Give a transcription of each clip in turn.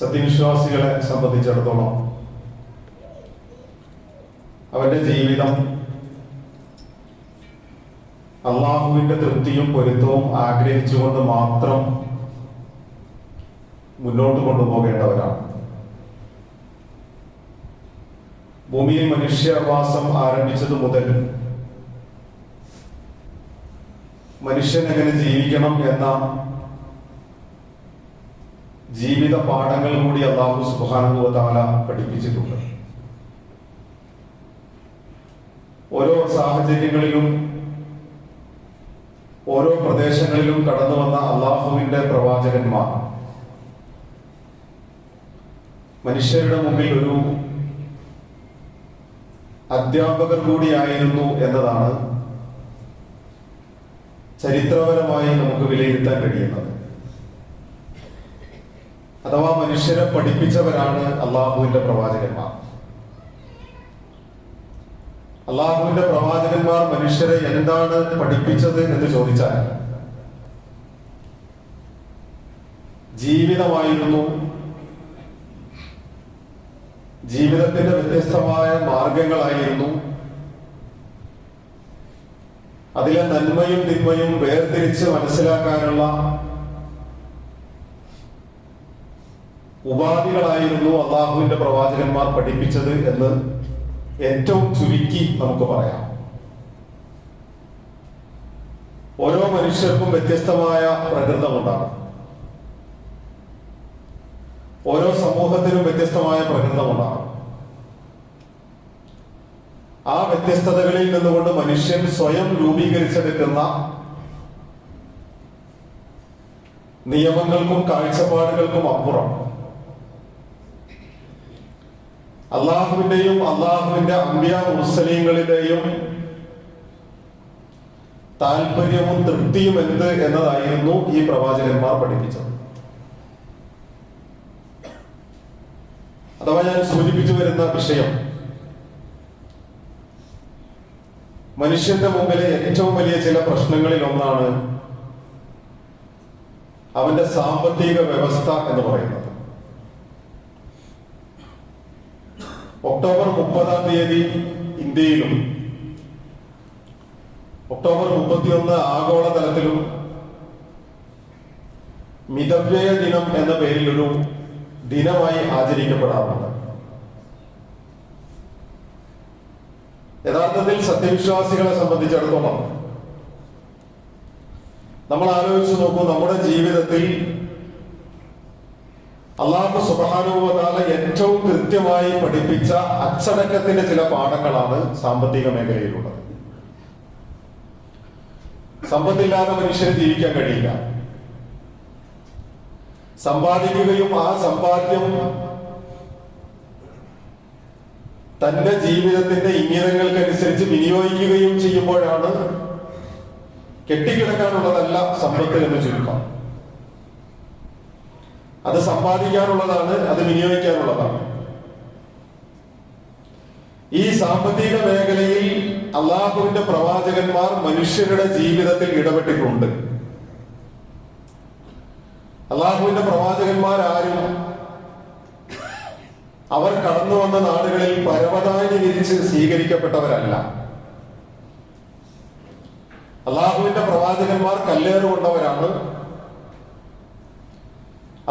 സത്യവിശ്വാസികളെ സംബന്ധിച്ചിടത്തോളം അവന്റെ ജീവിതം അള്ളാഹുവിന്റെ തൃപ്തിയും പൊരുത്തവും ആഗ്രഹിച്ചുകൊണ്ട് മാത്രം മുന്നോട്ട് കൊണ്ടുപോകേണ്ടവരാണ്. ഭൂമിയിൽ മനുഷ്യവാസം ആരംഭിച്ചതു മുതൽ മനുഷ്യൻ എങ്ങനെ ജീവിക്കണം എന്ന ജീവിത പാഠങ്ങൾ കൂടി അല്ലാഹു സുബ്ഹാനഹു വ തആല പഠിപ്പിച്ചിട്ടുണ്ട്. ഓരോ സാഹചര്യങ്ങളിലും ഓരോ പ്രദേശങ്ങളിലും കടന്നു വന്ന അള്ളാഹുവിന്റെ പ്രവാചകന്മാർ മനുഷ്യരുടെ മുമ്പിൽ ഒരു അധ്യാപകർ കൂടിയായിരുന്നു എന്നതാണ് ചരിത്രപരമായി നമുക്ക് വിലയിരുത്താൻ കഴിയുന്നത്. അഥവാ മനുഷ്യരെ പഠിപ്പിച്ചവരാണ് അള്ളാഹുവിന്റെ പ്രവാചകന്മാർ. അള്ളാഹുവിന്റെ പ്രവാചകന്മാർ മനുഷ്യരെ എന്താണ് പഠിപ്പിച്ചത് എന്ന് ചോദിച്ചാൽ ജീവിതമായിരുന്നു. ജീവിതത്തിന്റെ വ്യത്യസ്തമായ മാർഗങ്ങളായിരുന്നു. അതിലെ നന്മയും തിന്മയും വേർതിരിച്ച് മനസ്സിലാക്കാനുള്ള ഉപാധികളായിരുന്നു അള്ളാഹുവിന്റെ പ്രവാചകന്മാർ പഠിപ്പിച്ചത് എന്ന് ഏറ്റവും ചുരുക്കി നമുക്ക് പറയാം. ഓരോ മനുഷ്യർക്കും വ്യത്യസ്തമായ പ്രകൃതമുണ്ടാകും. ഓരോ സമൂഹത്തിനും വ്യത്യസ്തമായ പ്രകൃതമുണ്ടാകും. ആ വ്യത്യസ്തതകളിൽ നിന്നുകൊണ്ട് മനുഷ്യൻ സ്വയം രൂപീകരിച്ചെടുക്കുന്ന നിയമങ്ങൾക്കും കാഴ്ചപ്പാടുകൾക്കും അപ്പുറം അള്ളാഹുവിന്റെയും അള്ളാഹുവിന്റെ അമ്പിയ മുർസലീങ്ങളിലെയും താല്പര്യവും തൃപ്തിയും എന്ത് എന്നതായിരുന്നു ഈ പ്രവാചകന്മാർ പഠിപ്പിച്ചത്. അഥവാ ഞാൻ സൂചിപ്പിച്ചു വരുന്ന വിഷയം മനുഷ്യന്റെ മുമ്പിലെ ഏറ്റവും വലിയ ചില പ്രശ്നങ്ങളിൽ ഒന്നാണ് അവന്റെ സാമ്പത്തിക വ്യവസ്ഥ എന്ന് പറയുന്നത്. ഒക്ടോബർ 30 ഇന്ത്യയിലും ഒക്ടോബർ 31 ആഗോളതലത്തിലും മിതവ്യയ ദിനം എന്ന പേരിൽ ഒരു ദിനമായി ആചരിക്കപ്പെടാറുണ്ട്. യഥാർത്ഥത്തിൽ സത്യവിശ്വാസികളെ സംബന്ധിച്ചിടത്തോളം നമ്മൾ ആലോചിച്ച് നോക്കൂ, നമ്മുടെ ജീവിതത്തിൽ അല്ലാഹു സുബ്ഹാനഹു വ തആല ഏറ്റവും കൃത്യമായി പഠിപ്പിച്ച അച്ചടക്കത്തിന്റെ ചില പാഠങ്ങളാണ് സാമ്പത്തിക മേഖലയിലുള്ളത്. സമ്പത്തില്ലാതെ മനുഷ്യന് ജീവിക്കാൻ കഴിയില്ല. സമ്പാദിക്കുകയും ആ സമ്പാദ്യം തന്റെ ജീവിതത്തിന്റെ ഇംഗിതങ്ങൾക്കനുസരിച്ച് വിനിയോഗിക്കുകയും ചെയ്യുമ്പോഴാണ് കെട്ടിക്കിടക്കാനുള്ളതല്ല സമ്പത്ത് എന്ന് ചുരുക്കം. അത് സമ്പാദിക്കാനുള്ളതാണ്, അത് വിനിയോഗിക്കാനുള്ളതാണ്. ഈ സാമ്പത്തിക മേഖലയിൽ അള്ളാഹുവിന്റെ പ്രവാചകന്മാർ മനുഷ്യരുടെ ജീവിതത്തിൽ ഇടപെട്ടിട്ടുണ്ട്. അള്ളാഹുവിന്റെ പ്രവാചകന്മാരാരും അവർ കടന്നു വന്ന നാടുകളിൽ പരവതാനി വിരിച്ച് സ്വീകരിക്കപ്പെട്ടവരല്ല. അള്ളാഹുവിന്റെ പ്രവാചകന്മാർ കല്ലേറ് കൊണ്ടവരാണ്.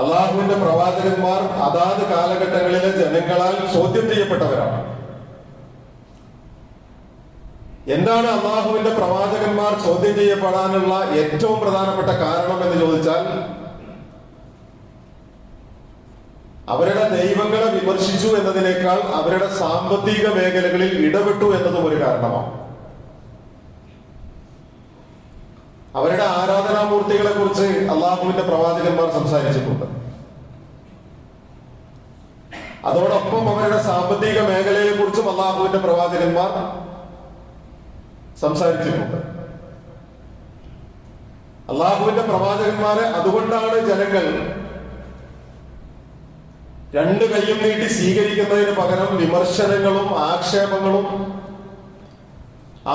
അള്ളാഹുവിന്റെ പ്രവാചകന്മാർ അതാത് കാലഘട്ടങ്ങളിലെ ജനങ്ങളാൽ ചോദ്യം ചെയ്യപ്പെട്ടവരാണ്. എന്താണ് അള്ളാഹുവിന്റെ പ്രവാചകന്മാർ ചോദ്യം ചെയ്യപ്പെടാനുള്ള ഏറ്റവും പ്രധാനപ്പെട്ട കാരണം എന്ന് ചോദിച്ചാൽ അവരുടെ ദൈവങ്ങളെ വിമർശിച്ചു എന്നതിനേക്കാൾ അവരുടെ സാമ്പത്തിക മേഖലകളിൽ ഇടപെട്ടു എന്നതും ഒരു കാരണമാണ്. അവരുടെ ആരാധനാമൂർത്തികളെ കുറിച്ച് അള്ളാഹുവിന്റെ പ്രവാചകന്മാർ സംസാരിച്ചിട്ടുണ്ട്. അതോടൊപ്പം അവരുടെ സാമ്പത്തിക മേഖലയെ കുറിച്ചും അള്ളാഹുവിന്റെ പ്രവാചകന്മാർ സംസാരിച്ചിട്ടുണ്ട്. അള്ളാഹുവിന്റെ പ്രവാചകന്മാരെ അതുകൊണ്ടാണ് ജനങ്ങൾ രണ്ട് കൈയും നീട്ടി സ്വീകരിക്കുന്നതിന് പകരം വിമർശനങ്ങളും ആക്ഷേപങ്ങളും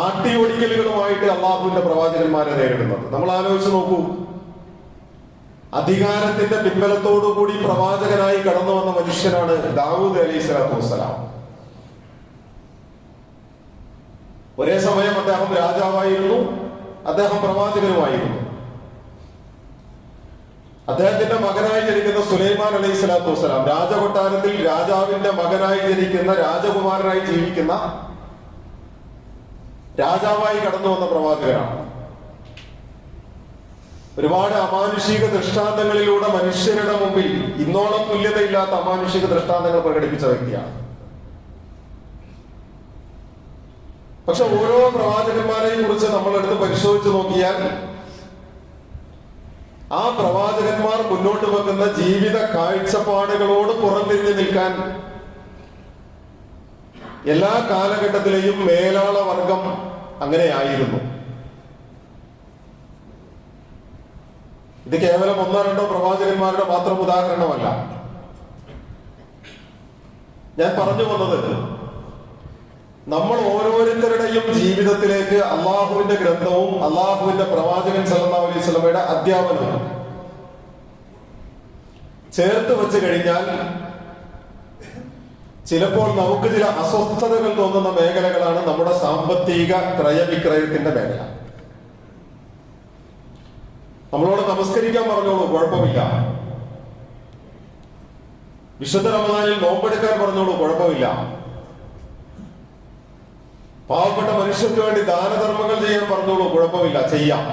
ആട്ടിയൊടിക്കലുകളുമായിട്ട് അള്ളാഹുവിന്റെ പ്രവാചകന്മാരെ നേരിടുന്നത്. നമ്മൾ ആലോചിച്ച് നോക്കൂ, അധികാരത്തിന്റെ പിൻബലത്തോടുകൂടി പ്രവാചകനായി കടന്നു വന്ന മനുഷ്യനാണ് ദാവൂദ് അലൈഹി സ്വലാത്തു വസ്സലാം. ഒരേ സമയം അദ്ദേഹം രാജാവായിരുന്നു, അദ്ദേഹം പ്രവാചകനുമായിരുന്നു. അദ്ദേഹത്തിന്റെ മകനായി ജനിക്കുന്ന സുലൈമാൻ അലൈഹി സ്വലാത്തു വസ്സലാം രാജകൊട്ടാരത്തിൽ രാജാവിന്റെ മകനായി ജനിക്കുന്ന, രാജകുമാരനായി ജീവിക്കുന്ന, രാജാവായി കടന്നു വന്ന പ്രവാചകനാണ്. ഒരുപാട് അമാനുഷിക ദൃഷ്ടാന്തങ്ങളിലൂടെ മനുഷ്യരുടെ മുമ്പിൽ ഇന്നോളം തുല്യതയില്ലാത്ത അമാനുഷിക ദൃഷ്ടാന്തങ്ങൾ പ്രകടിപ്പിച്ച വ്യക്തിയാണ്. പക്ഷെ ഓരോ പ്രവാചകന്മാരെയും കുറിച്ച് നമ്മളെടുത്ത് പരിശോധിച്ച് നോക്കിയാൽ ആ പ്രവാചകന്മാർ മുന്നോട്ട് വെക്കുന്ന ജീവിത കാഴ്ചപ്പാടുകളോട് പുറംതിരിഞ്ഞു നിൽക്കാൻ എല്ലാ കാലഘട്ടത്തിലെയും മേലാള വർഗം അങ്ങനെയായിരുന്നു. ഇത് കേവലം ഒന്നോ രണ്ടോ പ്രവാചകന്മാരുടെ മാത്രം ഉദാഹരണമല്ല. ഞാൻ പറഞ്ഞു വന്നത്, നമ്മൾ ഓരോരുത്തരുടെയും ജീവിതത്തിലേക്ക് അള്ളാഹുവിന്റെ ഗ്രന്ഥവും അള്ളാഹുവിന്റെ പ്രവാചകൻ സല്ലല്ലാഹു അലൈഹി വസല്ലമയുടെ അധ്യാപനവും ചേർത്ത് വെച്ച് കഴിഞ്ഞാൽ ചിലപ്പോൾ നമുക്ക് ചില അസ്വസ്ഥതകൾ തോന്നുന്ന മേഖലകളാണ് നമ്മുടെ സാമ്പത്തിക ക്രയവിക്രയത്തിന്റെ മേഖല. നമ്മളോട് നമസ്കരിക്കാൻ പറഞ്ഞോളൂ, കുഴപ്പമില്ല. വിശുദ്ധ റമദാനിൽ നോമ്പെടുക്കാൻ പറഞ്ഞോളൂ, കുഴപ്പമില്ല. പാവപ്പെട്ട മനുഷ്യർക്ക് വേണ്ടി ദാനധർമ്മങ്ങൾ ചെയ്യാൻ പറഞ്ഞോളൂ, കുഴപ്പമില്ല, ചെയ്യാം.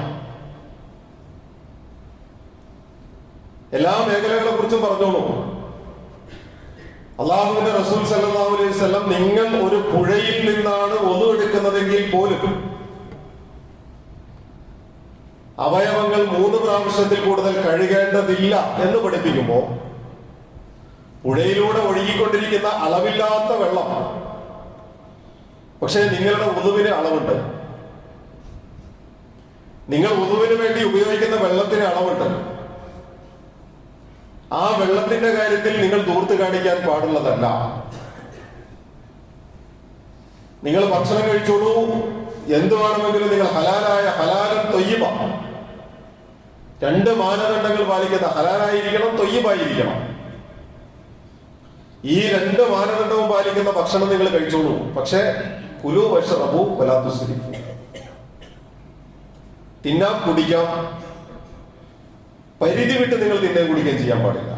എല്ലാ മേഖലകളെ കുറിച്ചും പറഞ്ഞോളൂ. അള്ളാഹുവിന്റെ റസൂൽ സല്ലല്ലാഹു അലൈഹി വസല്ലം നിങ്ങൾ ഒരു പുഴയിൽ നിന്നാണ് ഒതു എടുക്കുന്നതെങ്കിൽ പോലും അവയവങ്ങൾ 3 പ്രാവശ്യത്തിൽ കൂടുതൽ കഴുകേണ്ടതില്ല എന്ന് പഠിപ്പിക്കുമ്പോ പുഴയിലൂടെ ഒഴുകിക്കൊണ്ടിരിക്കുന്ന അളവില്ലാത്ത വെള്ളം, പക്ഷേ നിങ്ങളുടെ ഉദുവിന് അളവുണ്ട്. നിങ്ങൾ ഉദുവിന് വേണ്ടി ഉപയോഗിക്കുന്ന വെള്ളത്തിന് അളവുണ്ട്. ആ വെള്ളത്തിന്റെ കാര്യത്തിൽ നിങ്ങൾ ദൂർത്ത് കാണിക്കാൻ പാടുള്ളതല്ല. നിങ്ങൾ ഭക്ഷണം കഴിച്ചോളൂ, എന്ത് വേണമെങ്കിലും നിങ്ങൾ ഹലാലൻ തൊയ്യബ, 2 മാനദണ്ഡങ്ങൾ പാലിക്കുന്ന, ഹലാലായിരിക്കണം, തൊയ്യബായിരിക്കണം. ഈ 2 മാനദണ്ഡവും പാലിക്കുന്ന ഭക്ഷണം നിങ്ങൾ കഴിച്ചോളൂ. പക്ഷേ കുലു വശ്റബു വലാ തുസ്രിഫു, തിന്നാം കുടിക്കാം, പരിധി വിട്ട് നിങ്ങൾ തിന്നാൻ കുടിക്കുകയും ചെയ്യാൻ പാടില്ല.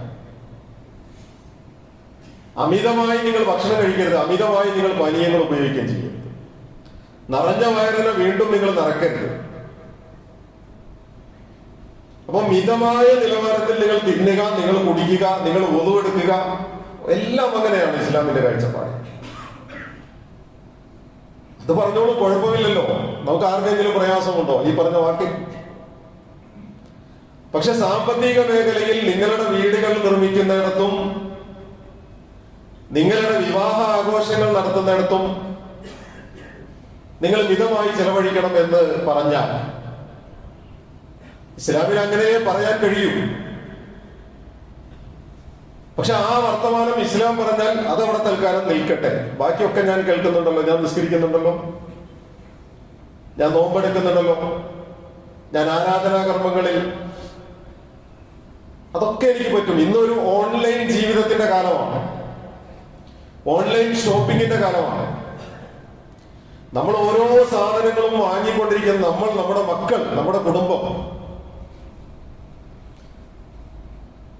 അമിതമായി നിങ്ങൾ ഭക്ഷണം കഴിക്കരുത്, അമിതമായി നിങ്ങൾ പാനീയങ്ങൾ ഉപയോഗിക്കുകയും ചെയ്യരുത്. നിറഞ്ഞ വയറിനെ വീണ്ടും നിങ്ങൾ നിറക്കരുത്. അപ്പൊ മിതമായ നിലവാരത്തിൽ നിങ്ങൾ തിന്നുക, നിങ്ങൾ കുടിക്കുക, നിങ്ങൾ ഒതുവെടുക്കുക, എല്ലാം അങ്ങനെയാണ് ഇസ്ലാമിന്റെ കാഴ്ചപ്പാട്. അത് പറഞ്ഞോളൂ, കുഴപ്പമില്ലല്ലോ. നമുക്ക് ആർക്കെങ്കിലും പ്രയാസമുണ്ടോ ഈ പറഞ്ഞ വാക്കിൽ? പക്ഷെ സാമ്പത്തിക മേഖലയിൽ നിങ്ങളുടെ വീടുകൾ നിർമ്മിക്കുന്നിടത്തും നിങ്ങളുടെ വിവാഹ ആഘോഷങ്ങൾ നടത്തുന്നിടത്തും നിങ്ങൾ മിതമായി ചെലവഴിക്കണം എന്ന് പറഞ്ഞാൽ ഇസ്ലാമിൽ അങ്ങനെ പറയാൻ കഴിയും. പക്ഷെ ആ വർത്തമാനം ഇസ്ലാം പറഞ്ഞാൽ അതവിടെ തൽക്കാലം നിൽക്കട്ടെ. ബാക്കിയൊക്കെ ഞാൻ കേൾക്കുന്നുണ്ടല്ലോ, ഞാൻ നിസ്കരിക്കുന്നുണ്ടല്ലോ, ഞാൻ നോമ്പെടുക്കുന്നുണ്ടല്ലോ, ഞാൻ ആരാധനാകർമ്മങ്ങളിൽ, അതൊക്കെ എനിക്ക് പറ്റും. ഇന്നൊരു ഓൺലൈൻ ജീവിതത്തിന്റെ കാലമാണ്, ഓൺലൈൻ ഷോപ്പിംഗിന്റെ കാലമാണ്. നമ്മൾ ഓരോ സാധനങ്ങളും വാങ്ങിക്കൊണ്ടിരിക്കുന്ന നമ്മൾ, നമ്മുടെ മക്കൾ, നമ്മുടെ കുടുംബം,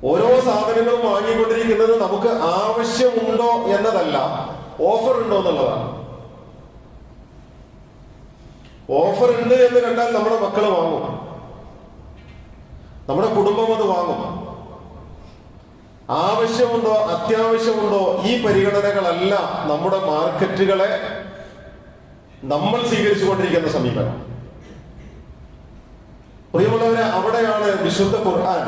ഓരോ സാധനങ്ങളും വാങ്ങിക്കൊണ്ടിരിക്കുന്നത് നമുക്ക് ആവശ്യമുണ്ടോ എന്നതല്ല, ഓഫർ ഉണ്ടോ എന്നുള്ളതാണ്. ഓഫർ ഉണ്ട് എന്ന് കണ്ടാൽ നമ്മുടെ മക്കൾ വാങ്ങും, നമ്മുടെ കുടുംബം അത് വാങ്ങും. ആവശ്യമുണ്ടോ അത്യാവശ്യമുണ്ടോ ഈ പരിഗണനകളല്ല നമ്മുടെ മാർക്കറ്റുകളെ നമ്മൾ സ്വീകരിച്ചുകൊണ്ടിരിക്കുന്ന സമീപനം. പ്രിയമുള്ളവരെ, അവിടെയാണ് വിശുദ്ധ ഖുർആൻ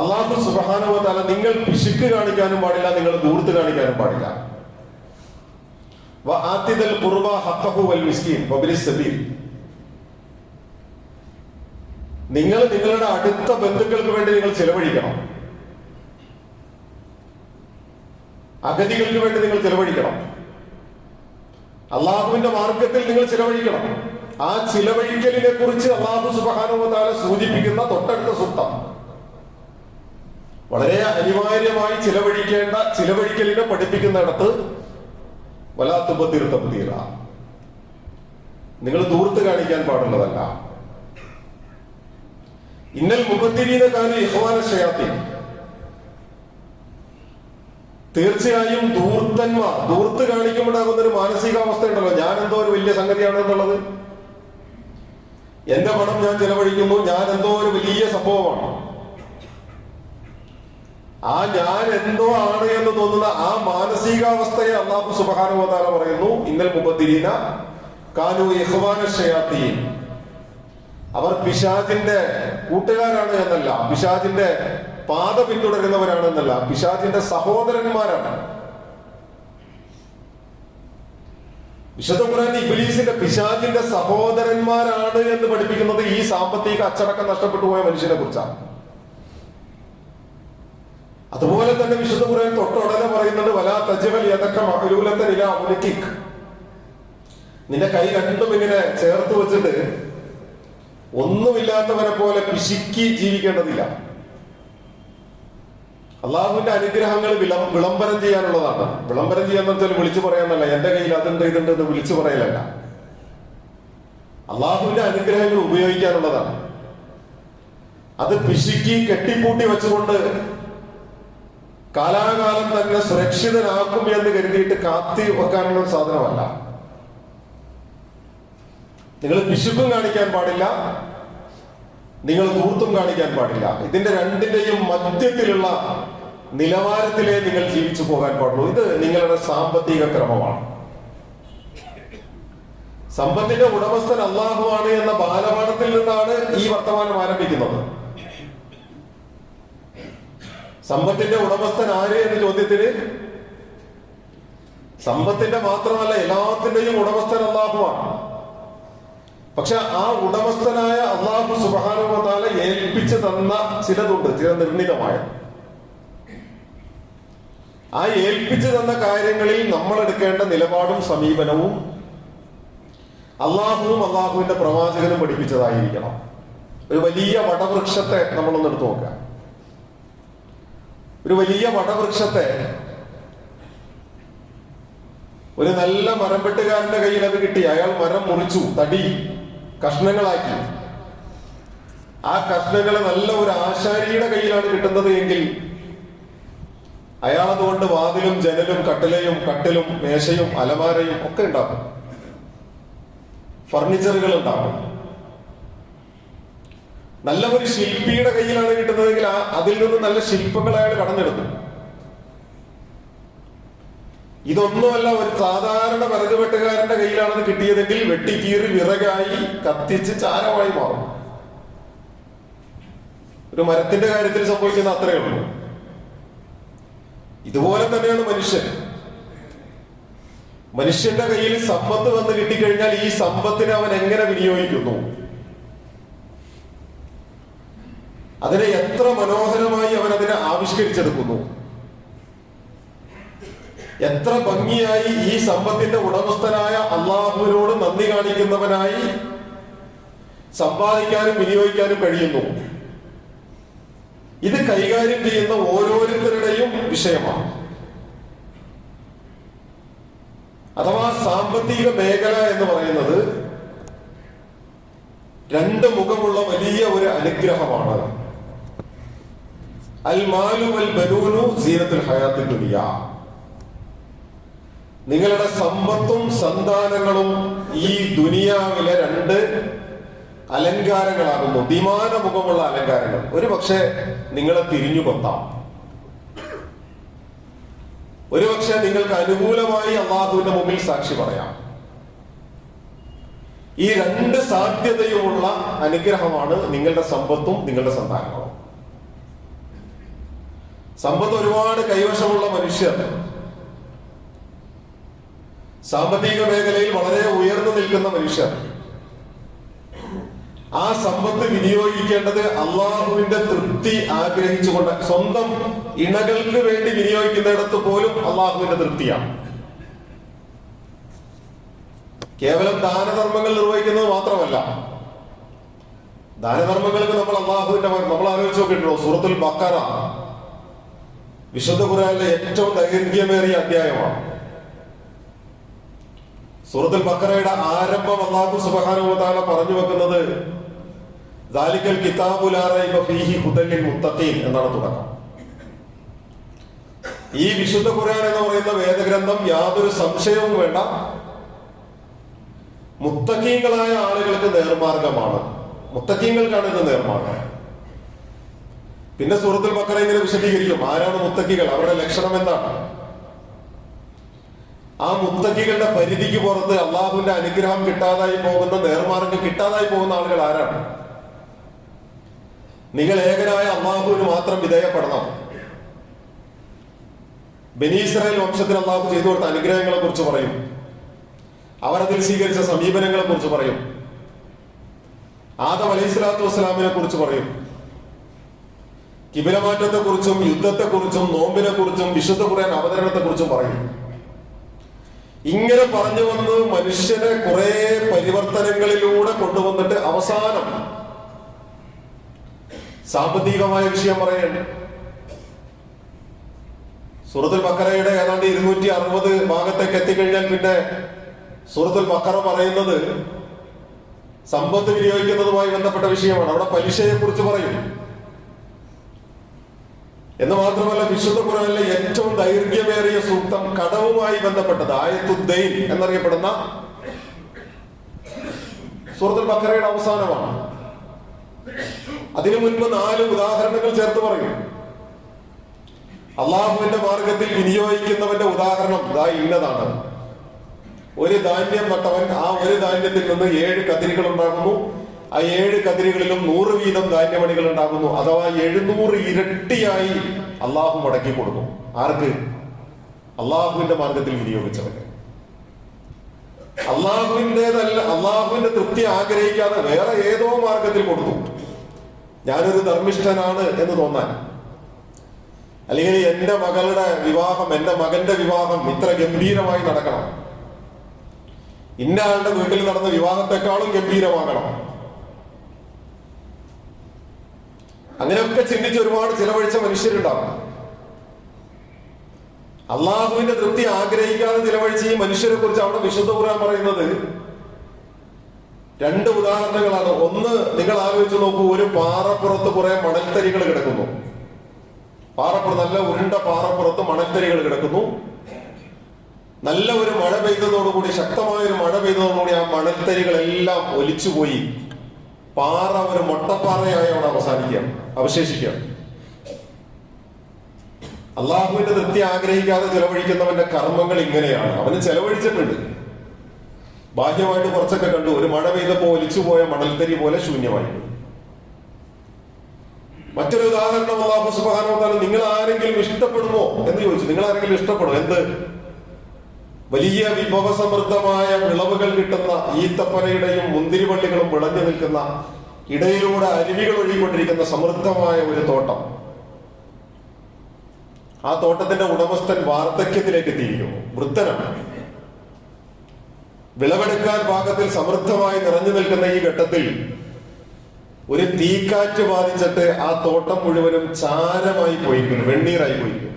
അല്ലാഹു സുബ്ഹാനഹു വ തആല നിങ്ങൾ പിശുക്ക് കാണിക്കാനും പാടില്ല, നിങ്ങൾ ദൂർത്ത് കാണിക്കാനും പാടില്ല. വആതിദൽ ഖുർബ ഹഖഹു വൽ മിസ്കീൻ വബിനിസ് സബീൽ, നിങ്ങൾ നിങ്ങളുടെ അടുത്ത ബന്ധുക്കൾക്ക് വേണ്ടി നിങ്ങൾ ചെലവഴിക്കണം, അഗതികൾക്ക് വേണ്ടി നിങ്ങൾ ചെലവഴിക്കണം, അള്ളാഹുവിന്റെ മാർഗത്തിൽ നിങ്ങൾ ചെലവഴിക്കണം. ആ ചിലവഴിക്കലിനെ കുറിച്ച് അല്ലാഹു സുബ്ഹാനഹു വ തആല സൂചിപ്പിക്കുന്ന തൊട്ടടുത്ത സൂക്തം വളരെ അനിവാര്യമായി ചിലവഴിക്കലിനെ പഠിപ്പിക്കുന്നിടത്ത് വലാ തുബ്ദിർ തബ്ദീറ, നിങ്ങൾ ദൂർത്ത് കാണിക്കാൻ പാടുള്ളതല്ല. ഇന്നൽ മുബദ്ദിരീന കാനൂ ഇഖ്വാന ശയാത്തീൻ, തീർച്ചയായും ദൂർത്ത് കാണിക്കുമ്പോഴാകുന്ന ഒരു മാനസികാവസ്ഥ ഉണ്ടല്ലോ, ഞാൻ എന്തോ ഒരു വലിയ സംഗതിയാണ് എന്നുള്ളത്. എന്റെ പണം ഞാൻ ചെലവഴിക്കുന്നു, ഞാൻ എന്തോ ഒരു വലിയ സംഭവമാണ്. ആ ഞാൻ എന്തോ ആണ് എന്ന് തോന്നുന്ന ആ മാനസികാവസ്ഥയെ അല്ലാഹു സുബ്ഹാനഹു വ തആല പറയുന്നു ഇന്നൽ മുബദ്ദിരീന കാനൂ ഇഖ്വാന ശയാത്തീൻ, അവർ പിശാചിന്റെ കൂട്ടുകാരാണ് എന്നല്ല, പിശാചിന്റെ പാത പിന്തുടരുന്നവരാണ് എന്നല്ല, പിശാചിന്റെ സഹോദരന്മാരാണ്. വിശുദ്ധ ഖുർആൻ ഇബ്ലീസിന്റെ പിശാചിന്റെ സഹോദരന്മാരാണ് എന്ന് പഠിപ്പിക്കുന്നത് ഈ സാമ്പത്തിക അച്ചടക്കം നഷ്ടപ്പെട്ടു പോയ മനുഷ്യനെ കുറിച്ചാണ്. അതുപോലെ തന്നെ വിശുദ്ധ ഖുർആൻ തൊട്ടുടനെ പറയുന്നത് വലാ തജ്അൽ യദക മഅലൂലതൻ ഇലാ ഉനുകിക്, നിന്റെ കൈ രണ്ടും ഇങ്ങനെ ചേർത്ത് വെച്ചിട്ട് ഒന്നുമില്ലാത്തവനെ പോലെ പിശുക്കി ജീവിക്കേണ്ടതില്ല. അള്ളാഹുവിന്റെ അനുഗ്രഹങ്ങൾ വിളംബരം ചെയ്യാനുള്ളതാണ്. വിളംബരം ചെയ്യാന്ന് വെച്ചാൽ വിളിച്ചു പറയാന്നല്ല, എന്റെ കയ്യിൽ അതുണ്ട് ഇതുണ്ട് എന്ന് വിളിച്ചു പറയലല്ല. അള്ളാഹുവിന്റെ അനുഗ്രഹങ്ങൾ ഉപയോഗിക്കാനുള്ളതാണ്. അത് പിശുക്കി കെട്ടിപ്പൂട്ടി വെച്ചുകൊണ്ട് കാലാകാലം തന്നെ സുരക്ഷിതനാക്കും എന്ന് കരുതിയിട്ട് കാത്തി വെക്കാനുള്ള ഒരു സാധനമല്ല. നിങ്ങൾ പിശുക്കും കാണിക്കാൻ പാടില്ല, നിങ്ങൾ ദൂർത്തും കാണിക്കാൻ പാടില്ല. ഇതിന്റെ രണ്ടിന്റെയും മധ്യത്തിലുള്ള നിലവാരത്തിലേ നിങ്ങൾ ജീവിച്ചു പോകാൻ പാടുള്ളൂ. ഇത് നിങ്ങളുടെ സാമ്പത്തിക ക്രമമാണ്. സമ്പത്തിന്റെ ഉടമസ്ഥൻ അല്ലാഹുവാണ് എന്ന ബാലപാഠത്തിൽ നിന്നാണ് ഈ വർത്തമാനം ആരംഭിക്കുന്നത്. സമ്പത്തിന്റെ ഉടമസ്ഥൻ ആര് എന്ന ചോദ്യത്തിന് സമ്പത്തിന്റെ മാത്രമല്ല എല്ലാത്തിന്റെയും ഉടമസ്ഥൻ അല്ലാഹുവാണ്. പക്ഷെ ആ ഉടമസ്ഥനായ അല്ലാഹു സുബ്ഹാനഹു വ തആല ഏൽപ്പിച്ചു തന്ന ചിലതുണ്ട്, ചില നിർണിതമായ. ആ ഏൽപ്പിച്ചു തന്ന കാര്യങ്ങളിൽ നമ്മൾ എടുക്കേണ്ട നിലപാടും സമീപനവും അല്ലാഹുവും അല്ലാഹുവിന്റെ പ്രവാചകനും പഠിപ്പിച്ചതായിരിക്കണം. ഒരു വലിയ വടവൃക്ഷത്തെ നമ്മളൊന്ന് എടുത്തു നോക്കാം. ഒരു വലിയ വടവൃക്ഷത്തെ ഒരു നല്ല മരം വെട്ടുകാരന്റെ കയ്യിൽ അത് കിട്ടി. അയാൾ മരം മുറിച്ചു, തടി കഷ്ണങ്ങളാക്കി. ആ കഷ്ണങ്ങളെ നല്ല ഒരു ആശാരിയുടെ കയ്യിലാണ് കിട്ടുന്നത് എങ്കിൽ അയാൾ അതുകൊണ്ട് വാതിലും ജനലും കട്ടിലും മേശയും അലമാരയും ഒക്കെ ഉണ്ടാക്കും, ഫർണിച്ചറുകൾ ഉണ്ടാക്കും. നല്ല ഒരു ശില്പിയുടെ കയ്യിലാണ് കിട്ടുന്നതെങ്കിൽ അതിൽ നിന്ന് നല്ല ശില്പങ്ങൾ അയാൾ കടഞ്ഞെടുക്കും. ഇതൊന്നുമല്ല, ഒരു സാധാരണ വിറക് വെട്ടുകാരന്റെ കയ്യിലാണത് കിട്ടിയതെങ്കിൽ വെട്ടിക്കീറി വിറകായി കത്തിച്ച് ചാരമായി മാറും. ഒരു മരത്തിന്റെ കാര്യത്തിൽ സംഭവിക്കുന്ന അത്രയേ ഉള്ളൂ. ഇതുപോലെ തന്നെയാണ് മനുഷ്യന്റെ കയ്യിൽ സമ്പത്ത് വന്ന് കിട്ടിക്കഴിഞ്ഞാൽ ഈ സമ്പത്തിനെ അവൻ എങ്ങനെ വിനിയോഗിക്കുന്നു, അതിനെ എത്ര മനോഹരമായി അവൻ അതിനെ ആവിഷ്കരിച്ചെടുക്കുന്നു, എത്ര ഭംഗിയായി ഈ സമ്പത്തിന്റെ ഉടമസ്ഥനായ അള്ളാഹുവിനോട് നന്ദി കാണിക്കുന്നവനായി സമ്പാദിക്കാനും വിനിയോഗിക്കാനും കഴിയുന്നു. ഇത് കൈകാര്യം ചെയ്യുന്ന ഓരോരുത്തരുടെയും വിഷയമാണ്. അഥവാ സാമ്പത്തിക മേഖല എന്ന് പറയുന്നത് രണ്ട് മുഖമുള്ള വലിയ ഒരു അനുഗ്രഹമാണ്. അൽ മാലു വൽ ബനൂനു സീനത്തുൽ ഹയാത്തുൽ ദുനിയ. നിങ്ങളുടെ സമ്പത്തും സന്താനങ്ങളും ഈ ദുനിയാവിലെ രണ്ട് അലങ്കാരങ്ങളാകുന്നു, ദ്വിമാന മുഖമുള്ള അലങ്കാരങ്ങൾ. ഒരു പക്ഷേ നിങ്ങളെ തിരിഞ്ഞു കൊത്താം, ഒരു പക്ഷേ നിങ്ങൾക്ക് അനുകൂലമായി അല്ലാഹുവിന്റെ മുമ്പിൽ സാക്ഷി പറയാം. ഈ രണ്ട് സാധ്യതയുമുള്ള അനുഗ്രഹമാണ് നിങ്ങളുടെ സമ്പത്തും നിങ്ങളുടെ സന്താനങ്ങളും. സമ്പത്ത് ഒരുപാട് കൈവശമുള്ള മനുഷ്യർ, സാമ്പത്തിക മേഖലയിൽ വളരെ ഉയർന്നു നിൽക്കുന്ന മനുഷ്യർ, ആ സമ്പത്ത് വിനിയോഗിക്കേണ്ടത് അള്ളാഹുവിന്റെ തൃപ്തി ആഗ്രഹിച്ചുകൊണ്ട്, സ്വന്തം ഇണകൾക്ക് വേണ്ടി വിനിയോഗിക്കുന്നിടത്ത് പോലും അള്ളാഹുവിന്റെ തൃപ്തിയാണ്. കേവലം ദാനധർമ്മങ്ങൾ നിർവഹിക്കുന്നത് മാത്രമല്ല, ദാനധർമ്മങ്ങൾക്ക് നമ്മൾ നമ്മൾ ആലോചിച്ച് നോക്കിയിട്ടുണ്ടോ? സൂറത്തുൽ ബഖറ വിശുദ്ധ ഖുർആനിലെ ഏറ്റവും ദൈർഘ്യമേറിയ അധ്യായമാണ്. സൂറത്തുൽ ബഖറയുടെ ആരംഭം അല്ലാഹു സുബ്ഹാനഹു വ തആല പറഞ്ഞു വെക്കുന്നത് ദാലിക്കൽ കിതാബു ലാ റൈബ ഫീഹി ഹുദൽ ലിൽ മുത്തഖീൻ എന്നാണ് തുടക്കം. ഈ വിശുദ്ധ ഖുർആൻ എന്ന് പറയുന്ന വേദഗ്രന്ഥം യാതൊരു സംശയവും വേണ്ട മുത്തഖീങ്ങളായ ആളുകൾക്ക് നേർമാർഗമാണ്. മുത്തഖീങ്ങൾക്കാണ് ഇത് നേർമാർഗം. പിന്നെ സൂറത്തുൽ ബഖറ ഇങ്ങനെ വിശദീകരിക്കും ആരാണ് മുത്തഖികൾ, അവരുടെ ലക്ഷണം എന്താണ്. ആ മുത്തഖികളുടെ പരിധിക്ക് പുറത്ത് അള്ളാഹുവിന്റെ അനുഗ്രഹം കിട്ടാതായി പോകുന്ന, നേർമാർഗം കിട്ടാതായി പോകുന്ന ആളുകൾ ആരാണ്? നിങ്ങൾ ഏകനായ അള്ളാഹുവിന് മാത്രം വിധേയപ്പെടണം. ബനി ഇസ്രായേൽ വംശത്തിന് അള്ളാഹു ചെയ്തു കൊടുത്ത അനുഗ്രഹങ്ങളെ കുറിച്ച് പറയും, അവരതിൽ സ്വീകരിച്ച സമീപനങ്ങളെ കുറിച്ച് പറയും, ആദം അലൈഹിസ്സലാത്തു വസ്സലാമിനെ കുറിച്ച് പറയും, കിബിലമാറ്റത്തെ കുറിച്ചും യുദ്ധത്തെ കുറിച്ചും നോമ്പിനെ കുറിച്ചും വിശുദ്ധ ഖുർആൻ അവതരണത്തെ കുറിച്ചും പറയും. ഇങ്ങനെ പറഞ്ഞു വന്ന് മനുഷ്യനെ കുറെ പരിവർത്തനങ്ങളിലൂടെ കൊണ്ടുവന്നിട്ട് അവസാനം സാമ്പത്തികമായ വിഷയം പറയുന്നുണ്ട്. സൂറത്തുൽ ബഖറയുടെ ഏതാണ്ട് 260 ഭാഗത്തേക്ക് എത്തിക്കഴിഞ്ഞാൽ പിന്നെ സൂറത്തുൽ ബഖറ പറയുന്നത് സമ്പത്ത് വിനിയോഗിക്കുന്നതുമായി ബന്ധപ്പെട്ട വിഷയമാണ്. അവിടെ പലിശയെ കുറിച്ച് പറയും. എന്ന് മാത്രമല്ല വിശുദ്ധ ഖുർആനിലെ ഏറ്റവും ദൈർഘ്യമേറിയ സൂക്തം കടവുമായി ബന്ധപ്പെട്ടത് ആയത്തുദ്ദൈൻ എന്നറിയപ്പെടുന്ന സൂറത്തുൽ ബഖറയുടെ അവസാനമാണ്. അതിനു മുൻപ് 4 ഉദാഹരണങ്ങൾ ചേർത്ത് പറയും. അള്ളാഹുവിന്റെ മാർഗത്തിൽ വിനിയോഗിക്കുന്നവന്റെ ഉദാഹരണം ഇന്നതാണ്. ഒരു ധാന്യം നട്ടവൻ ആ ഒരു ധാന്യത്തിൽ നിന്ന് 7 കതിരുകൾ ഉണ്ടാകുന്നു. ആ 7 കതിരുകളിലും 100 വീതം ധാന്യമണികൾ ഉണ്ടാകുന്നു. അഥവാ 700 ഇരട്ടിയായി അള്ളാഹു മടക്കി കൊടുക്കും. ആർക്ക്? അള്ളാഹുവിന്റെ മാർഗത്തിൽ വിനിയോഗിച്ചവന്. അള്ളാഹുവിന്റെ തൃപ്തി ആഗ്രഹിക്കാതെ വേറെ ഏതോ മാർഗത്തിൽ കൊടുത്തു. ഞാനൊരു ധർമ്മിഷ്ഠനാണ് എന്ന് തോന്നാൻ, അല്ലെങ്കിൽ എന്റെ മകളുടെ വിവാഹം, എന്റെ മകന്റെ വിവാഹം ഇത്ര ഗംഭീരമായി നടക്കണം, ഇന്ന ആളുടെ വീട്ടിൽ നടന്ന വിവാഹത്തെക്കാളും ഗംഭീരമാകണം, അങ്ങനെയൊക്കെ ചിന്തിച്ച് ഒരുപാട് ചിലവഴിച്ച മനുഷ്യരുണ്ടാവും. അള്ളാഹുവിന്റെ തൃപ്തി ആഗ്രഹിക്കാതെ ചിലവഴിച്ച് ഈ മനുഷ്യരെ കുറിച്ച് അവിടെ വിശുദ്ധ ഖുർആൻ പറയുന്നത് 2 ഉദാഹരണങ്ങളാണ്. ഒന്ന്, നിങ്ങൾ ആലോചിച്ച് നോക്കൂ, ഒരു പാറപ്പുറത്ത് കുറെ മണൽത്തരികൾ കിടക്കുന്നു. നല്ല ഉരുണ്ട പാറപ്പുറത്ത് മണൽത്തരികൾ കിടക്കുന്നു. നല്ല ഒരു മഴ പെയ്തതോടുകൂടി, ശക്തമായ ഒരു മഴ പെയ്തതോടുകൂടി ആ മണൽത്തരികളെല്ലാം ഒലിച്ചുപോയി പാറ ഒരു മൊട്ടപ്പാറയായി അവിടെ അവശേഷിക്കുക. അള്ളാഹുവിന്റെ തൃപ്തി ആഗ്രഹിക്കാതെ ചെലവഴിക്കുന്നവന്റെ കർമ്മങ്ങൾ ഇങ്ങനെയാണ്. അവന് ചെലവഴിച്ചിട്ടുണ്ട്, ബാഹ്യമായിട്ട് കുറച്ചൊക്കെ കണ്ടു. ഒരു മഴ പെയ്തപ്പോ ഒലിച്ചുപോയ മണൽത്തരി പോലെ ശൂന്യമായി. മറ്റൊരു ഉദാഹരണം അല്ലാഹു സുബ്ഹാനഹു വ തആല നിങ്ങൾ ആരെങ്കിലും ഇഷ്ടപ്പെടുമോ എന്ന് ചോദിച്ചു. നിങ്ങൾ ആരെങ്കിലും ഇഷ്ടപ്പെടും? എന്ത്? വലിയ വിഭവസമൃദ്ധമായ വിളവുകൾ കിട്ടുന്ന ഈത്തപ്പനയുടെയും മുന്തിരിവള്ളികളും വിളഞ്ഞു നിൽക്കുന്ന, ഇടയിലൂടെ അരുവികൾ ഒഴുകിക്കൊണ്ടിരിക്കുന്ന സമൃദ്ധമായ ഒരു തോട്ടം. ആ തോട്ടത്തിന്റെ ഉടമസ്ഥൻ വാർദ്ധക്യത്തിലേക്ക് എത്തിയിരിക്കുന്നു, വൃദ്ധനാണ്. വിളവെടുക്കാൻ പാകത്തിൽ സമൃദ്ധമായി നിറഞ്ഞു നിൽക്കുന്ന ഈ ഘട്ടത്തിൽ ഒരു തീക്കാറ്റ് ബാധിച്ചിട്ട് ആ തോട്ടം മുഴുവനും ചാരമായി പോയിരിക്കുന്നു, വെണ്ണീറായി പോയിരിക്കുന്നു.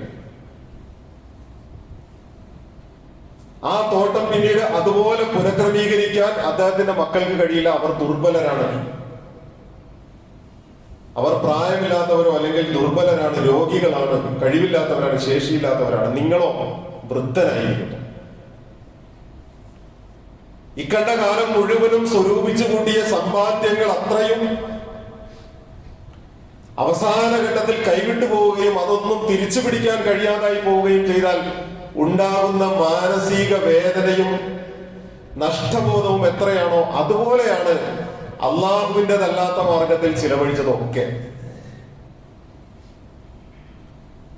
ആ തോട്ടം പിന്നീട് അതുപോലെ പുനഃക്രമീകരിക്കാൻ അദ്ദേഹത്തിന്റെ മക്കൾക്ക് കഴിയില്ല. അവർ ദുർബലരാണ്, അവർ പ്രായമില്ലാത്തവരോ അല്ലെങ്കിൽ ദുർബലരാണ്, രോഗികളാണ്, കഴിവില്ലാത്തവരാണ്, ശേഷിയില്ലാത്തവരാണ്. നിങ്ങളോ വൃദ്ധരായിരിക്കുന്നു. ഇക്കണ്ട കാലം മുഴുവനും സ്വരൂപിച്ചു കൂട്ടിയ സമ്പാദ്യങ്ങൾ അത്രയും അവസാന ഘട്ടത്തിൽ കൈവിട്ടു പോവുകയും അതൊന്നും തിരിച്ചു പിടിക്കാൻ കഴിയാതായി പോവുകയും ചെയ്താൽ ഉണ്ടാകുന്ന മാനസിക വേദനയും നഷ്ടബോധവും എത്രയാണോ അതുപോലെയാണ് അള്ളാഹുവിൻ്റെതല്ലാത്ത മാർഗത്തിൽ ചിലവഴിച്ചതൊക്കെ.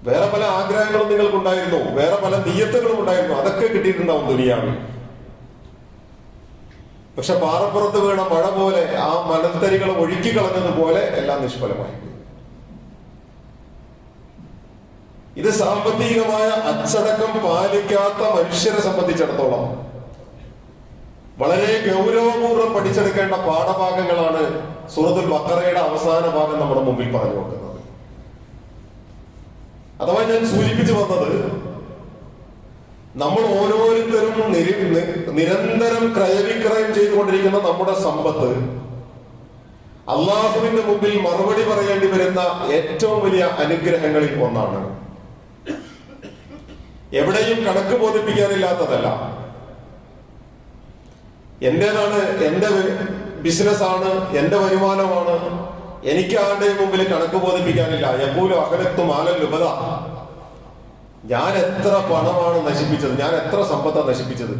വേറെ പല ആഗ്രഹങ്ങളും നിങ്ങൾക്കുണ്ടായിരുന്നു, വേറെ പല നിയ്യത്തുകളും ഉണ്ടായിരുന്നു, അതൊക്കെ കിട്ടിയിട്ടുണ്ടാവും ദുനിയാവിൽ. പക്ഷെ പാറപ്പുറത്ത് വീണ മഴ പോലെ ആ മണൽത്തരികൾ ഒഴുക്കി കളഞ്ഞതുപോലെ എല്ലാം നിഷ്ഫലമായി. ഇത് സാമ്പത്തികമായ അച്ചടക്കം പാലിക്കാത്ത മനുഷ്യരെ സംബന്ധിച്ചിടത്തോളം വളരെ ഗൗരവപൂർവ്വം പഠിച്ചെടുക്കേണ്ട പാഠഭാഗങ്ങളാണ് സൂറത്തുൽ ബഖറയുടെ അവസാന ഭാഗം നമ്മുടെ മുമ്പിൽ പറഞ്ഞു വെക്കുന്നത്. അഥവാ ഞാൻ സൂചിപ്പിച്ചു വന്നത്, നമ്മൾ ഓരോരുത്തരും നിരന്തരം ക്രയവിക്രയം ചെയ്തുകൊണ്ടിരിക്കുന്ന നമ്മുടെ സമ്പത്ത് അള്ളാഹുവിന്റെ മുമ്പിൽ മറുപടി പറയേണ്ടി വരുന്ന ഏറ്റവും വലിയ അനുഗ്രഹങ്ങളിൽ ഒന്നാണ്. എവിടെയും കണക്ക് ബോധിപ്പിക്കാനില്ലാത്തതല്ല. എന്റേതാണ്, എന്റെ ബിസിനസ്സാണ്, എന്റെ വരുമാനമാണ്, എനിക്ക് ആരുടെ മുമ്പിൽ കണക്ക് ബോധിപ്പിക്കാനില്ല. എപ്പോഴും അകലത്തും ആലല്ലുപത, ഞാൻ എത്ര പണമാണ് നശിപ്പിച്ചത്, ഞാൻ എത്ര സമ്പത്താണ് നശിപ്പിച്ചത്.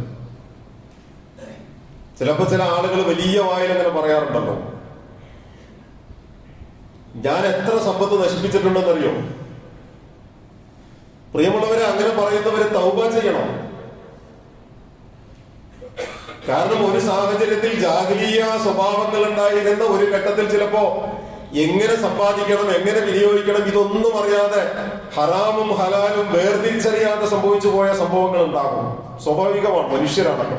ചിലപ്പോ ചില ആളുകൾ വലിയ വായിൽ അങ്ങനെ പറയാറുണ്ടല്ലോ, ഞാൻ എത്ര സമ്പത്ത് നശിപ്പിച്ചിട്ടുണ്ടെന്നറിയോ? പ്രിയമുള്ളവരെ, അങ്ങനെ പറയുന്നവരെ തൗബ ചെയ്യണം. കാരണം ഒരു സാഹചര്യത്തിൽ ജാഹിലിയ സ്വഭാവങ്ങൾ ഉണ്ടായിരുന്ന ഒരു ഘട്ടത്തിൽ ചിലപ്പോ എങ്ങനെ സമ്പാദിക്കണം, എങ്ങനെ വിനിയോഗിക്കണം, ഇതൊന്നും അറിയാതെ ഹറാമും ഹലാലും വേർതിരിച്ചറിയാതെ സംഭവിച്ചു പോയ സംഭവങ്ങൾ ഉണ്ടാകും. സ്വാഭാവികമാണ്, മനുഷ്യരാണല്ലോ.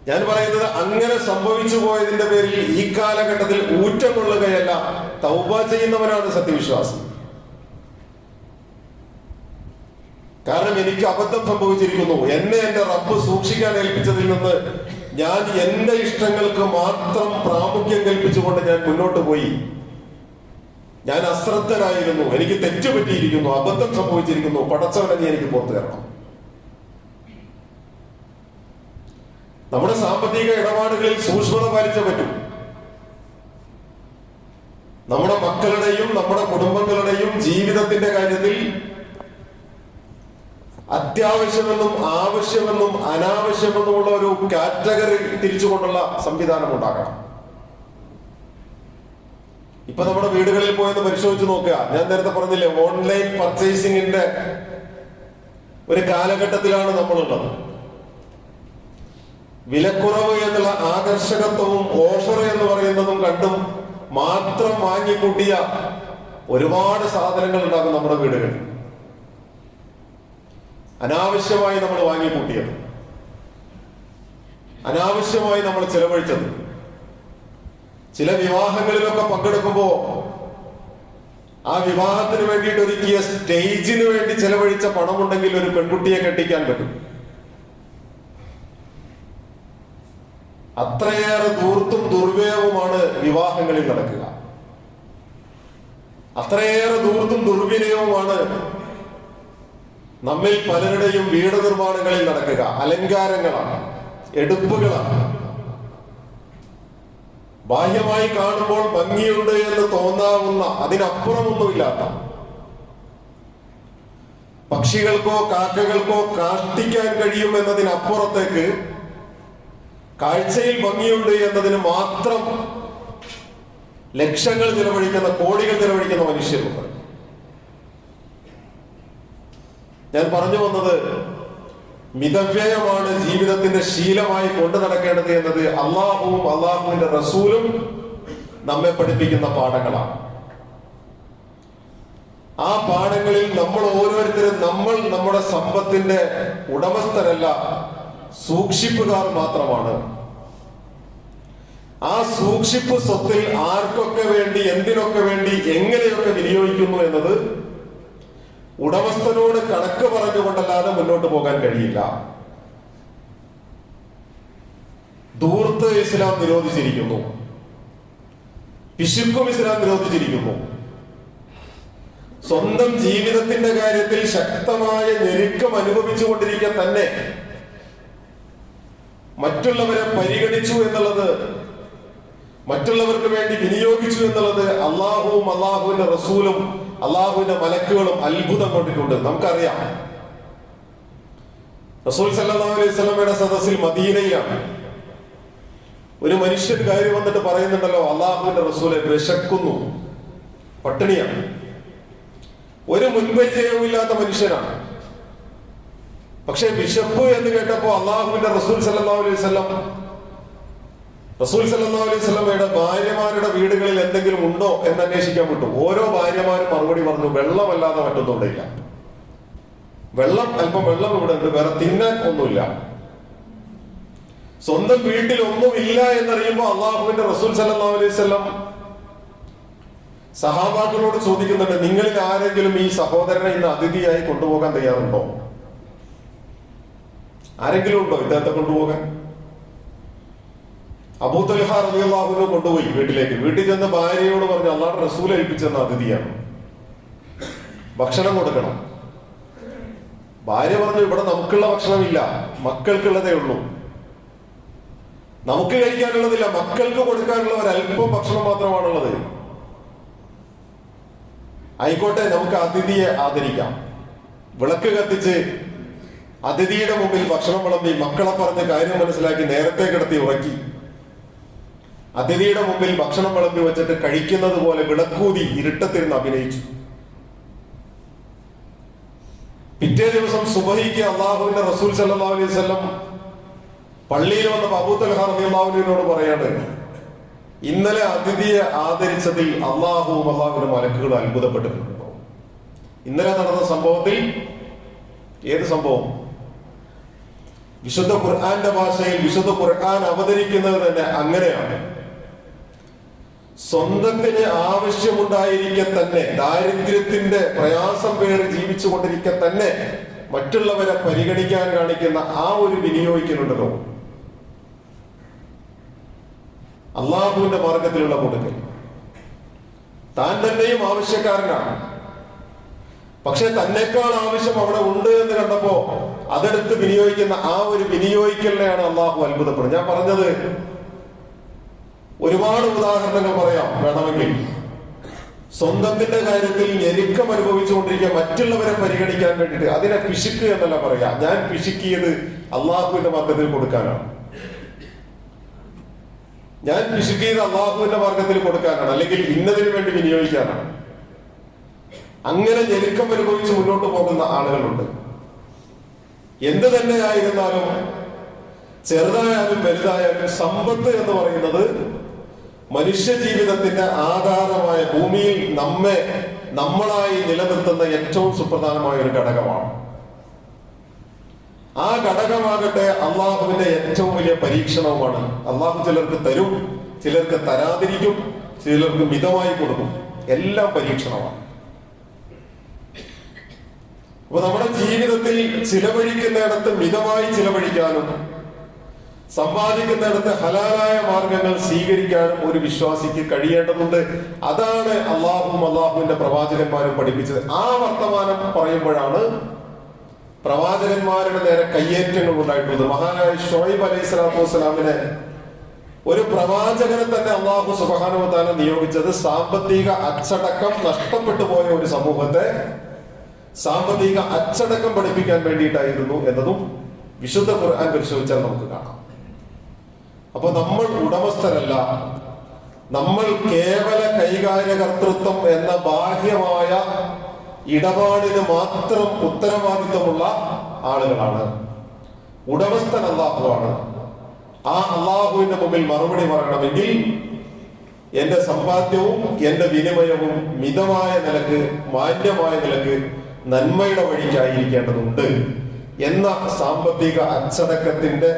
ഞാൻ പറയുന്നത്, അങ്ങനെ സംഭവിച്ചു പോയതിന്റെ പേരിൽ ഈ കാലഘട്ടത്തിൽ ഊറ്റം കൊള്ളുകയല്ല, തൗബ ചെയ്യുന്നവനാണ് സത്യവിശ്വാസി. കാരണം എനിക്ക് അബദ്ധം സംഭവിച്ചിരിക്കുന്നു, എന്നെ എന്റെ റബ്ബ് സൂക്ഷിക്കാൻ ഏൽപ്പിച്ചതിൽ നിന്ന് ഞാൻ എന്റെ ഇഷ്ടങ്ങൾക്ക് മാത്രം പ്രാമുഖ്യം കൽപ്പിച്ചുകൊണ്ട് ഞാൻ മുന്നോട്ട് പോയി. ഞാൻ അശ്രദ്ധനായിരുന്നു, എനിക്ക് തെറ്റുപറ്റിയിരിക്കുന്നു, അബദ്ധം സംഭവിച്ചിരിക്കുന്നു, പടച്ചവനെ നീ എനിക്ക് പുറത്തു തരണം. നമ്മുടെ സാമ്പത്തിക ഇടപാടുകളിൽ സൂക്ഷ്മത പാലിച്ചേ പറ്റും. നമ്മുടെ മക്കളുടെയും നമ്മുടെ കുടുംബങ്ങളുടെയും ജീവിതത്തിന്റെ കാര്യത്തിൽ അത്യാവശ്യമെന്നും ആവശ്യമെന്നും അനാവശ്യമെന്നുമുള്ള ഒരു കാറ്റഗറി തിരിച്ചുകൊണ്ടുള്ള സംവിധാനം ഉണ്ടാക്കണം. ഇപ്പൊ നമ്മുടെ വീടുകളിൽ പോയെന്ന് പരിശോധിച്ച് നോക്കുക. ഞാൻ നേരത്തെ പറഞ്ഞില്ലേ, ഓൺലൈൻ പർച്ചേസിംഗിന്റെ ഒരു കാലഘട്ടത്തിലാണ് നമ്മളുള്ളത്. വിലക്കുറവ് എന്നുള്ള ആകർഷകത്വവും ഓഫർ എന്ന് പറയുന്നതും കണ്ടും മാത്രം വാങ്ങിക്കൂട്ടിയ ഒരുപാട് സാധനങ്ങൾ ഉണ്ടാകും നമ്മുടെ വീടുകളിൽ. അനാവശ്യമായി നമ്മൾ വാങ്ങിക്കൂട്ടിയത്, അനാവശ്യമായി നമ്മൾ ചെലവഴിച്ചത്. ചില വിവാഹങ്ങളിലൊക്കെ പങ്കെടുക്കുമ്പോ ആ വിവാഹത്തിന് വേണ്ടിയിട്ട് ഒരുക്കിയ സ്റ്റേജിന് വേണ്ടി ചെലവഴിച്ച പണമുണ്ടെങ്കിൽ ഒരു പെൺകുട്ടിയെ കെട്ടിക്കാൻ പറ്റും. അത്രയേറെ ധൂർത്തും ദുർവ്യയവുമാണ് വിവാഹങ്ങളിൽ നടക്കുക. അത്രയേറെ ധൂർത്തും ദുർവിനിയോഗവുമാണ് നമ്മിൽ പലരുടെയും വീട് നിർമ്മാണങ്ങളിൽ നടക്കുക. അലങ്കാരങ്ങളാണ്, എടുപ്പുകളാണ്. ബാഹ്യമായി കാണുമ്പോൾ ഭംഗിയുണ്ട് എന്ന് തോന്നാവുന്ന, അതിനപ്പുറമൊന്നുമില്ലാത്ത, പക്ഷികൾക്കോ കാക്കകൾക്കോ കാഷ്ടിക്കാൻ കഴിയും എന്നതിനപ്പുറത്തേക്ക് കാഴ്ചയിൽ ഭംഗിയുണ്ട് എന്നതിന് മാത്രം ലക്ഷങ്ങൾ ചെലവഴിക്കുന്ന, കോടികൾ ചെലവഴിക്കുന്ന മനുഷ്യരുണ്ട്. ഞാൻ പറഞ്ഞു വന്നത്, മിതവ്യയമാണ് ജീവിതത്തിന്റെ ശീലമായി കൊണ്ടു നടക്കേണ്ടത് എന്നത് അള്ളാഹുവും അള്ളാഹുവിന്റെ റസൂലും നമ്മെ പഠിപ്പിക്കുന്ന പാഠങ്ങളാണ്. ആ പാഠങ്ങളിൽ നമ്മൾ ഓരോരുത്തരും നമ്മുടെ സമ്പത്തിന്റെ ഉടമസ്ഥരല്ല, സൂക്ഷിപ്പുകാർ മാത്രമാണ്. ആ സൂക്ഷിപ്പ് സ്വത്തിൽ ആർക്കൊക്കെ വേണ്ടി, എന്തിനൊക്കെ വേണ്ടി, എങ്ങനെയൊക്കെ വിനിയോഗിക്കുന്നു എന്നത് ഉടമസ്ഥനോട് കണക്ക് പറഞ്ഞുകൊണ്ടല്ലാതെ മുന്നോട്ട് പോകാൻ കഴിയില്ല. ധൂർത്ത് ഇസ്ലാം നിരോധിച്ചിരിക്കുന്നു, പിശുക്കും ഇസ്ലാം നിരോധിച്ചിരിക്കുന്നു. സ്വന്തം ജീവിതത്തിന്റെ കാര്യത്തിൽ ശക്തമായ ഞെരുക്കം അനുഭവിച്ചുകൊണ്ടിരിക്കാൻ തന്നെ മറ്റുള്ളവരെ പരിഗണിച്ചു എന്നുള്ളത്, മറ്റുള്ളവർക്ക് വേണ്ടി വിനിയോഗിച്ചു എന്നുള്ളത് അള്ളാഹുവും അള്ളാഹുവിന്റെ റസൂലും അള്ളാഹുവിന്റെ മലക്കുകളും അത്ഭുതം കൊണ്ടിട്ടുണ്ട്. നമുക്കറിയാം, റസൂൽ സല്ലല്ലാഹു അലൈഹി വസല്ലമയുടെ സദസ്സിൽ മദീനയിലാണ് ഒരു മനുഷ്യൻ കയറി വന്നിട്ട് പറയുന്നുണ്ടല്ലോ, അള്ളാഹുവിന്റെ റസൂലെ വിശക്കുന്നു, പട്ടിണിയാണ്. ഒരു മുൻപരിചയവുമില്ലാത്ത മനുഷ്യനാണ്. പക്ഷെ വിശപ്പ് എന്ന് കേട്ടപ്പോ അള്ളാഹുവിന്റെ റസൂൽ സല്ലല്ലാഹു അലൈഹി വസല്ലമയുടെ ഭാര്യമാരുടെ വീടുകളിൽ എന്തെങ്കിലും ഉണ്ടോ എന്ന് അന്വേഷിക്കാൻ വിട്ടു. ഓരോ ഭാര്യമാരും മറുപടി പറഞ്ഞു, വെള്ളമല്ലാതെ മറ്റൊന്നും ഇല്ല. വെള്ളം, അല്പം വെള്ളം ഇവിടെ ഉണ്ട്, വേറെ തിന്നാൻ ഒന്നുമില്ല. സ്വന്തം വീട്ടിൽ ഒന്നുമില്ല എന്നറിയുമ്പോൾ അള്ളാഹുവിന്റെ റസൂൽ സല്ലല്ലാഹു അലൈഹി വസല്ലം സഹാബാക്കളോട് ചോദിക്കുന്നുണ്ട്, നിങ്ങളിൽ ആരെങ്കിലും ഈ സഹോദരനെ ഇന്ന് അതിഥിയായി കൊണ്ടുപോകാൻ തയ്യാറുണ്ടോ? ആരെങ്കിലും ഉണ്ടോ ഇദ്ദേഹത്തെ കൊണ്ടുപോകാൻ? അബൂ തൽഹ റളിയല്ലാഹു അൻഹു കൊണ്ടുപോയി വീട്ടിലേക്ക്. വീട്ടിൽ ചെന്ന് ഭാര്യയോട് പറഞ്ഞു, അള്ളാഹുവിന്റെ റസൂൽ ഏൽപ്പിച്ചെന്ന അതിഥിയാണ്, ഭക്ഷണം കൊടുക്കണം. ഭാര്യ പറഞ്ഞു, ഇവിടെ നമുക്കുള്ള ഭക്ഷണമില്ല, മക്കൾക്കുള്ളതേ ഉള്ളൂ. നമുക്ക് കഴിക്കാനുള്ളതില്ല, മക്കൾക്ക് കൊടുക്കാനുള്ള ഒരല്പം ഭക്ഷണം മാത്രമാണുള്ളത്. ആയിക്കോട്ടെ, നമുക്ക് അതിഥിയെ ആദരിക്കാം. വിളക്ക് കത്തിച്ച് അതിഥിയുടെ മുമ്പിൽ ഭക്ഷണം വിളമ്പി, മക്കളെ പറഞ്ഞ് കാര്യം മനസ്സിലാക്കി നേരത്തെ കിടത്തി ഉറക്കി. അതിഥിയുടെ മുമ്പിൽ ഭക്ഷണം വിളമ്പി വെച്ചിട്ട് കഴിക്കുന്നത് പോലെ വിളക്കൂതി ഇരുട്ടത്തിരുന്ന് അഭിനയിച്ചു. പിറ്റേ ദിവസം സുബഹിക്ക് അള്ളാഹുവിന്റെ റസൂൽ സല്ലല്ലാഹു അലൈഹി വസല്ലം പള്ളിയിൽ വന്നപ്പോൾ അബൂ തൽഹ റളിയല്ലാഹു അൻഹുവിനോട് പറയാണ്, ഇന്നലെ അതിഥിയെ ആദരിച്ചതിൽ അള്ളാഹുവും അള്ളാഹുവിന്റെ മലക്കുകളും അത്ഭുതപ്പെട്ടിട്ടുണ്ടോ? ഇന്നലെ നടന്ന സംഭവത്തിൽ. ഏത് സംഭവം? വിശുദ്ധ ഖുർആന്റെ ഭാഷയിൽ വിശുദ്ധ ഖുർആൻ അവതരിക്കുന്നത് തന്നെ അങ്ങനെയാണ്. സ്വന്തത്തിന് ആവശ്യമുണ്ടായിരിക്കെ തന്നെ, ദാരിദ്ര്യത്തിന്റെ പ്രയാസം പേറി ജീവിച്ചു കൊണ്ടിരിക്കെ തന്നെ മറ്റുള്ളവരെ പരിഗണിക്കാൻ കാണിക്കുന്ന ആ ഒരു വിനിയോഗിക്കലുണ്ടല്ലോ, അള്ളാഹുവിന്റെ മാർഗത്തിലുള്ള കൊടുക്കൽ. താൻ തന്നെയും ആവശ്യക്കാരനാണ്, പക്ഷെ തന്നെക്കാൾ ആവശ്യം അവിടെ ഉണ്ട് എന്ന് കണ്ടപ്പോ അതെടുത്ത് വിനിയോഗിക്കുന്ന ആ ഒരു വിനിയോഗിക്കലിനെയാണ് അള്ളാഹു അത്ഭുതപ്പെടുന്നത്. ഞാൻ പറഞ്ഞത് ഒരുപാട് ഉദാഹരണങ്ങൾ പറയാം വേണമെങ്കിൽ. സ്വന്തത്തിന്റെ കാര്യത്തിൽ ഞെരുക്കം അനുഭവിച്ചുകൊണ്ടിരിക്കുക മറ്റുള്ളവരെ പരിഗണിക്കാൻ വേണ്ടിയിട്ട്, അതിനെ പിശുക്ക് എന്നല്ല പറയാ. ഞാൻ പിശുക്കിയത് അള്ളാഹുവിന്റെ മാർഗത്തിൽ കൊടുക്കാനാണ്. ഞാൻ പിശുക്കിയത് അള്ളാഹുവിന്റെ മാർഗത്തിൽ കൊടുക്കാനാണ്, അല്ലെങ്കിൽ ഇന്നതിന് വേണ്ടി വിനിയോഗിക്കാനാണ്. അങ്ങനെ ഞെരുക്കം അനുഭവിച്ച് മുന്നോട്ട് പോകുന്ന ആളുകളുണ്ട്. എന്ത് തന്നെയായിരുന്നാലും, ചെറുതായാലും വലുതായാലും, സമ്പത്ത് എന്ന് പറയുന്നത് മനുഷ്യ ജീവിതത്തിന്റെ ആധാരമായ, ഭൂമിയിൽ നമ്മളായി നിലനിർത്തുന്ന ഏറ്റവും സുപ്രധാനമായ ഒരു ഘടകമാണ്. ആ ഘടകമാകട്ടെ അള്ളാഹുവിന്റെ ഏറ്റവും വലിയ പരീക്ഷണവുമാണ്. അള്ളാഹു ചിലർക്ക് തരും, ചിലർക്ക് തരാതിരിക്കും, ചിലർക്ക് മിതമായി കൊടുക്കും. എല്ലാം പരീക്ഷണമാണ്. അപ്പൊ നമ്മുടെ ജീവിതത്തിൽ ചിലവഴിക്കുന്നിടത്ത് മിതമായി ചിലവഴിക്കാനും സമ്പാദിക്കുന്നിടത്ത് ഹലാലായ മാർഗങ്ങൾ സ്വീകരിക്കാനും ഒരു വിശ്വാസിക്ക് കഴിയേണ്ടതുണ്ട്. അതാണ് അള്ളാഹുവും അള്ളാഹുവിന്റെ പ്രവാചകന്മാരും പഠിപ്പിച്ചത്. ആ വർത്തമാനം പറയുമ്പോഴാണ് പ്രവാചകന്മാരുടെ നേരെ കയ്യേറ്റങ്ങൾ ഉണ്ടായിട്ടുള്ളത്. മഹാനായ ഷുഐബ് അലൈഹി സ്വലാത്തു വസ്സലാമിനെ, ഒരു പ്രവാചകനെ തന്നെ അള്ളാഹു സുബ്ഹാനഹു വ തആല നിയോഗിച്ചത് സാമ്പത്തിക അച്ചടക്കം നഷ്ടപ്പെട്ടു പോയ ഒരു സമൂഹത്തെ സാമ്പത്തിക അച്ചടക്കം പഠിപ്പിക്കാൻ വേണ്ടിയിട്ടായിരുന്നു എന്നതും വിശുദ്ധ ഖുർആൻ പരിശോധിച്ചാൽ നമുക്ക് കാണാം. അപ്പൊ നമ്മൾ ഉടമസ്ഥരല്ല, നമ്മൾ കേവല കൈകാര്യകർത്തൃത്വം എന്ന ബാഹ്യമായ ഇടപാടിന് മാത്രം ഉത്തരവാദിത്വമുള്ള ആളുകളാണ്. ഉടമസ്ഥൻ അല്ലാഹുവാണ്. ആ അള്ളാഹുവിന്റെ മുമ്പിൽ മറുപടി പറയണമെങ്കിൽ എന്റെ സമ്പാദ്യവും എന്റെ വിനിമയവും മിതമായ നിലക്ക്, മാന്യമായ നിലക്ക്, നന്മയുടെ വഴിക്കായിരിക്കേണ്ടതുണ്ട് എന്ന സാമ്പത്തിക അച്ചടക്കത്തിന്റെ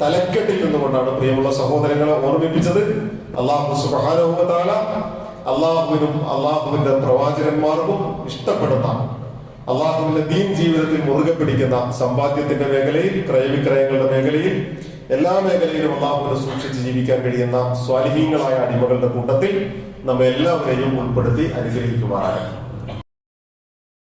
തലക്കെട്ടിൽ നിന്നുകൊണ്ടാണ് പ്രിയമുള്ള സഹോദരങ്ങളെ ഓർമ്മിപ്പിച്ചത്. അല്ലാഹു സുബ്ഹാനഹു വ തആല അള്ളാഹുവിനും അള്ളാഹുവിന്റെ പ്രവാചകന്മാർക്കും ഇഷ്ടപ്പെടുന്ന, അള്ളാഹുവിന്റെ ദീൻ ജീവിതത്തിൽ മുറുകെ പിടിക്കുന്ന സമ്പാദ്യത്തിന്റെ മേഖലയിൽ, ക്രയവിക്രയങ്ങളുടെ മേഖലയിൽ, എല്ലാ മേഖലയിലും അള്ളാഹുവിനെ സൂക്ഷിച്ച് ജീവിക്കാൻ കഴിയുന്ന സ്വാലിഹീങ്ങളായ അടിമകളുടെ കൂട്ടത്തിൽ നമ്മെ എല്ലാവരെയും ഉൾപ്പെടുത്തി അനുഗ്രഹിക്കുമാറാണ്.